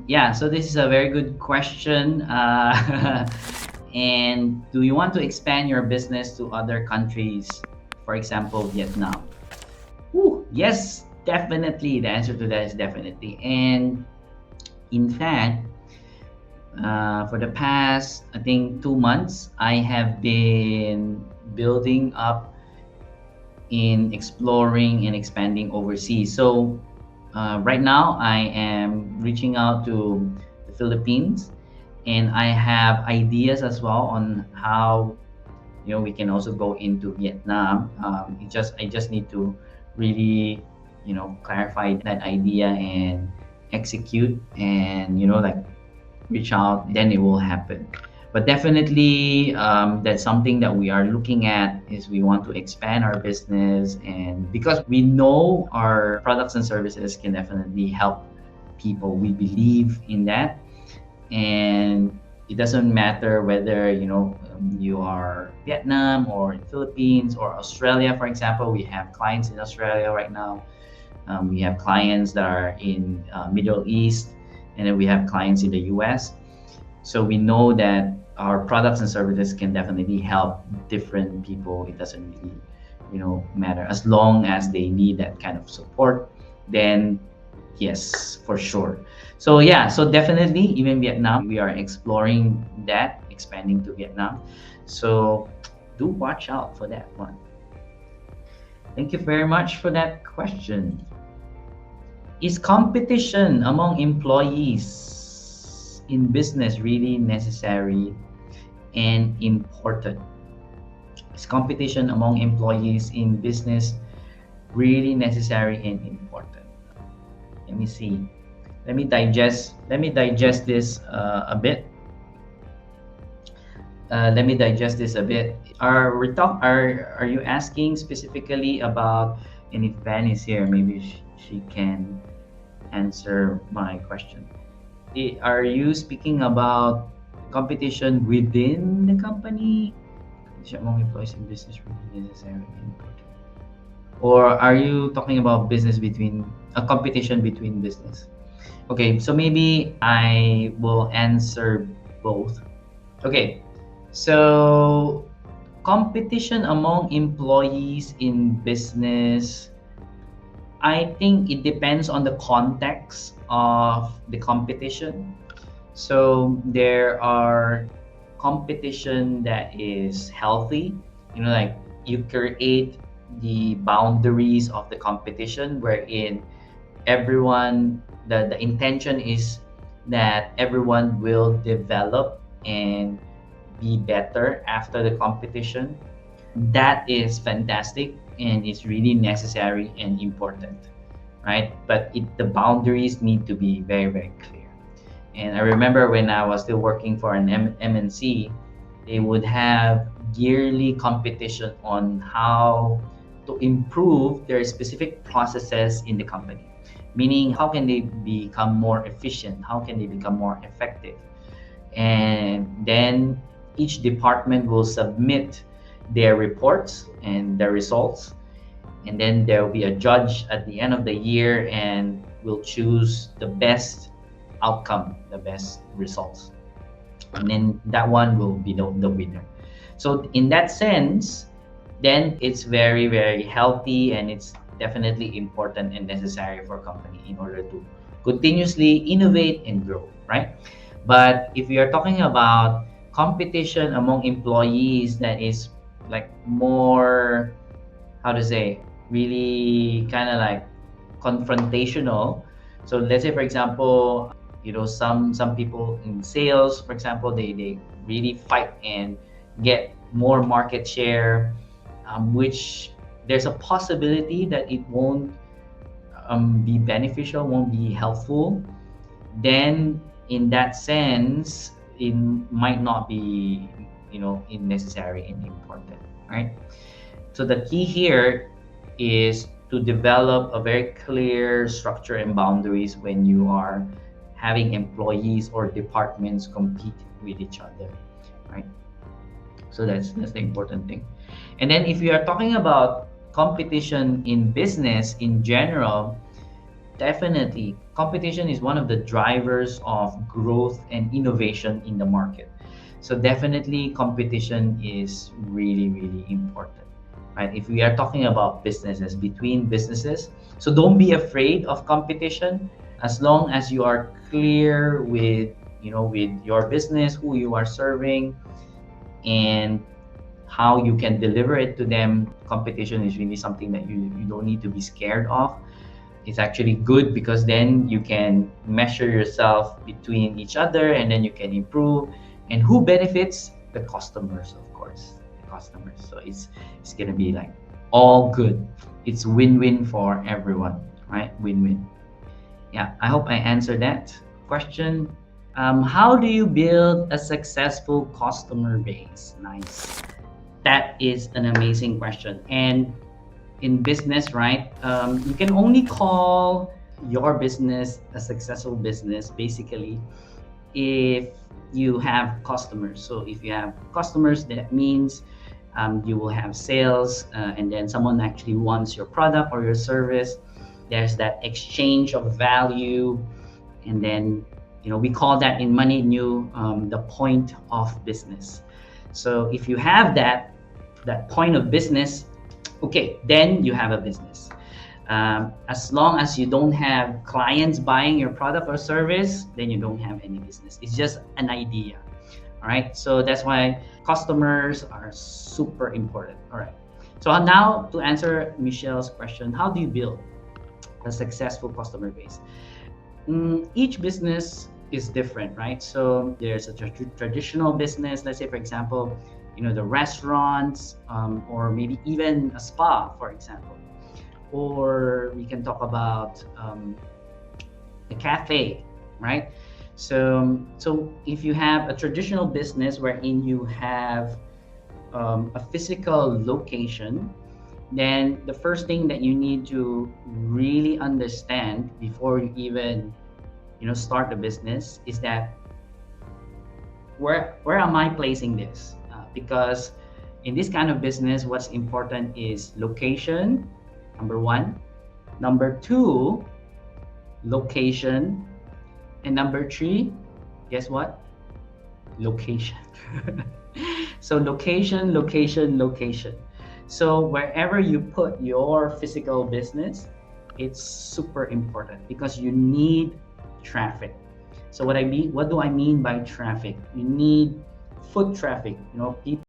Yeah, so this is a very good question. And do you want to expand your business to other countries, for example, Vietnam? Yes, definitely. The answer to that is definitely. And in fact, for the past, I think, 2 months, I have been building up in exploring and expanding overseas. So right now, I am reaching out to the Philippines, and I have ideas as well on how we can also go into Vietnam. I just need to really clarify that idea and execute, and like reach out, then it will happen. But definitely, that's something that we are looking at, is we want to expand our business, and because we know our products and services can definitely help people, we believe in that. And it doesn't matter whether you are Vietnam or Philippines or Australia. For example, we have clients in Australia right now. We have clients that are in Middle East, and then we have clients in the US. So we know that our products and services can definitely help different people. It doesn't really matter, as long as they need that kind of support, then yes, for sure. So yeah, so definitely, even Vietnam, we are exploring that, expanding to Vietnam. So do watch out for that one. Thank you very much for that question. Is competition among employees in business really necessary and important? Is competition among employees in business really necessary and important? Let me see. Let me digest this a bit. Let me digest this a bit. Are you asking specifically about, and if Van is here, maybe she can answer my question. Are you speaking about competition within the company? Among employees in business really necessary and important? Or are you talking about business between a competition between business? Okay, so maybe I will answer both. Okay, so competition among employees in business, I think it depends on the context of the competition. So there are competition that is healthy, like you create the boundaries of the competition, wherein everyone, the intention is that everyone will develop and be better after the competition. That is fantastic, and it's really necessary and important, right? But the boundaries need to be very, very clear. And I remember when I was still working for an MNC, they would have yearly competition on how to improve their specific processes in the company. Meaning, how can they become more efficient? How can they become more effective? And then each department will submit their reports and their results, and then there will be a judge at the end of the year and will choose the best outcome, the best results, and then that one will be the winner. So in that sense, then it's very, very healthy, and it's definitely important and necessary for a company in order to continuously innovate and grow, right? But if we are talking about competition among employees that is like more, how to say, really kind of like confrontational. So let's say, for example, some people in sales, for example, they really fight and get more market share, which there's a possibility that it won't be beneficial, won't be helpful. Then in that sense, it might not be necessary and important, right? So the key here is to develop a very clear structure and boundaries when you are having employees or departments compete with each other, right? So that's the important thing. And then if you are talking about competition in business in general, Definitely, competition is one of the drivers of growth and innovation in the market. So definitely, competition is really, really important, right? If we are talking about businesses, between businesses, so don't be afraid of competition as long as you are clear with, with your business, who you are serving, and how you can deliver it to them. Competition is really something that you don't need to be scared of. It's actually good because then you can measure yourself between each other and then you can improve. And who benefits? The customers, of course. The customers. So it's gonna be like all good. It's win-win for everyone, right? Win-win. Yeah, I hope I answered that question. How do you build a successful customer base? Nice. That is an amazing question. And in business, right? You can only call your business a successful business basically if you have customers. So if you have customers, that means you will have sales, and then someone actually wants your product or your service. There's that exchange of value, and then we call that in money new the point of business. So if you have that point of business, okay, then you have a business. As long as you don't have clients buying your product or service, then you don't have any business. It's just an idea. All right. So that's why customers are super important. All right. So now to answer Michelle's question, how do you build a successful customer base? Each business is different, right? So there's a traditional business, let's say, for example, the restaurants, or maybe even a spa, for example. Or we can talk about a cafe, right? So if you have a traditional business wherein you have a physical location, then the first thing that you need to really understand before you even start the business is that where am I placing this? Because in this kind of business, what's important is location, number one. Number two, location. And number three, guess what? Location. So location, location, location. So wherever you put your physical business, it's super important because you need traffic. So what do I mean by traffic? You need foot traffic, people